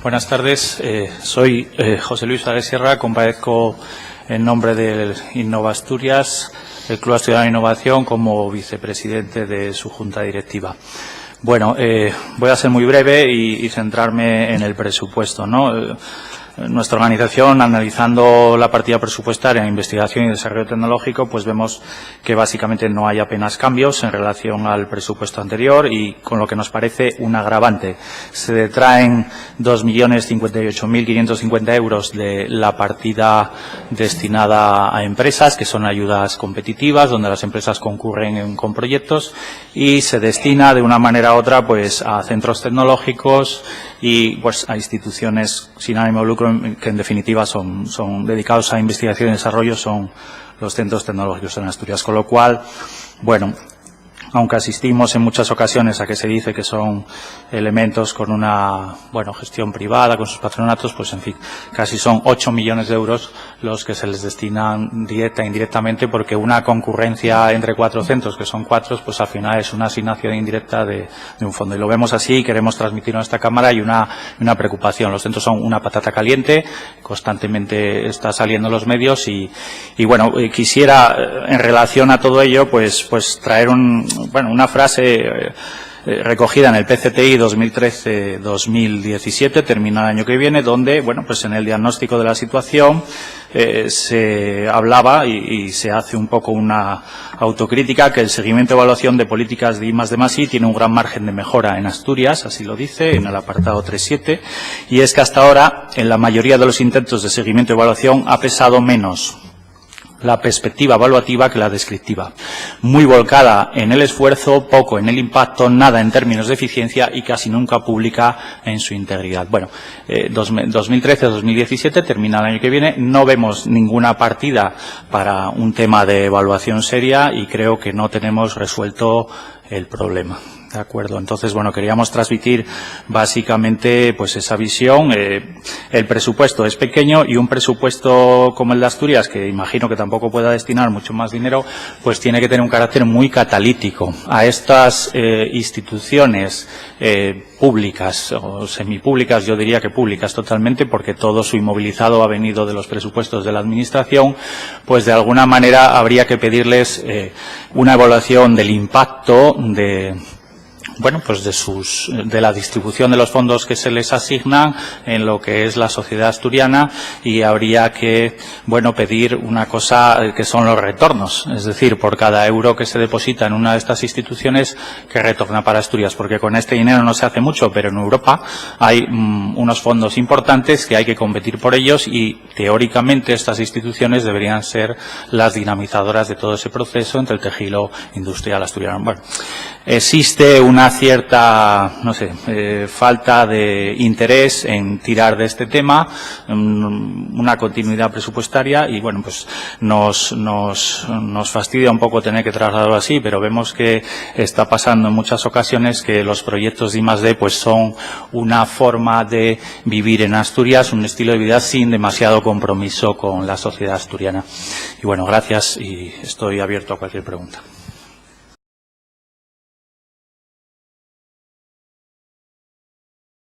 Buenas tardes. Soy José Luis Fagué Sierra, comparezco en nombre del Innova Asturias, el Club Asturiano de Innovación, como vicepresidente de su junta directiva. Bueno, voy a ser muy breve y centrarme en el presupuesto, ¿no? Nuestra organización, analizando la partida presupuestaria en investigación y desarrollo tecnológico, pues vemos que básicamente no hay apenas cambios en relación al presupuesto anterior y con lo que nos parece un agravante. Se detraen 2.058.550 euros de la partida destinada a empresas, que son ayudas competitivas, donde las empresas concurren con proyectos, y se destina de una manera u otra pues a centros tecnológicos y pues a instituciones sin ánimo de lucro, que en definitiva son dedicados a investigación y desarrollo, son los centros tecnológicos en Asturias. Con lo cual, bueno, aunque asistimos en muchas ocasiones a que se dice que son elementos con una gestión privada, con sus patronatos, pues en fin, casi son 8 millones de euros los que se les destinan directa e indirectamente, porque una concurrencia entre 4 centros, que son 4, pues al final es una asignación indirecta de un fondo. Y lo vemos así y queremos transmitirlo a esta Cámara, y una preocupación. Los centros son una patata caliente, constantemente está saliendo en los medios y bueno, quisiera en relación a todo ello pues traer una frase recogida en el PCTI 2013-2017, termina el año que viene, donde, pues en el diagnóstico de la situación se hablaba y se hace un poco una autocrítica, que el seguimiento y evaluación de políticas de I+D+I tiene un gran margen de mejora en Asturias, así lo dice en el apartado 3.7, y es que hasta ahora en la mayoría de los intentos de seguimiento y evaluación ha pesado menos la perspectiva evaluativa que la descriptiva, muy volcada en el esfuerzo, poco en el impacto, nada en términos de eficiencia y casi nunca pública en su integridad. Bueno, 2013-2017 termina el año que viene, no vemos ninguna partida para un tema de evaluación seria y creo que no tenemos resuelto el problema. De acuerdo, entonces, queríamos transmitir básicamente pues esa visión. El presupuesto es pequeño y un presupuesto como el de Asturias, que imagino que tampoco pueda destinar mucho más dinero, pues tiene que tener un carácter muy catalítico a estas instituciones públicas o semipúblicas, yo diría que públicas totalmente, porque todo su inmovilizado ha venido de los presupuestos de la Administración. Pues de alguna manera habría que pedirles una evaluación del impacto de la distribución de los fondos que se les asignan en lo que es la sociedad asturiana, y habría que, pedir una cosa que son los retornos, es decir, por cada euro que se deposita en una de estas instituciones, que retorna para Asturias, porque con este dinero no se hace mucho, pero en Europa hay unos fondos importantes que hay que competir por ellos, y teóricamente estas instituciones deberían ser las dinamizadoras de todo ese proceso entre el tejido industrial asturiano. Bueno, existe una cierta, falta de interés en tirar de este tema, una continuidad presupuestaria, y pues nos fastidia un poco tener que trasladarlo así, pero vemos que está pasando en muchas ocasiones que los proyectos de I+D pues son una forma de vivir en Asturias, un estilo de vida sin demasiado compromiso con la sociedad asturiana. Y gracias, y estoy abierto a cualquier pregunta.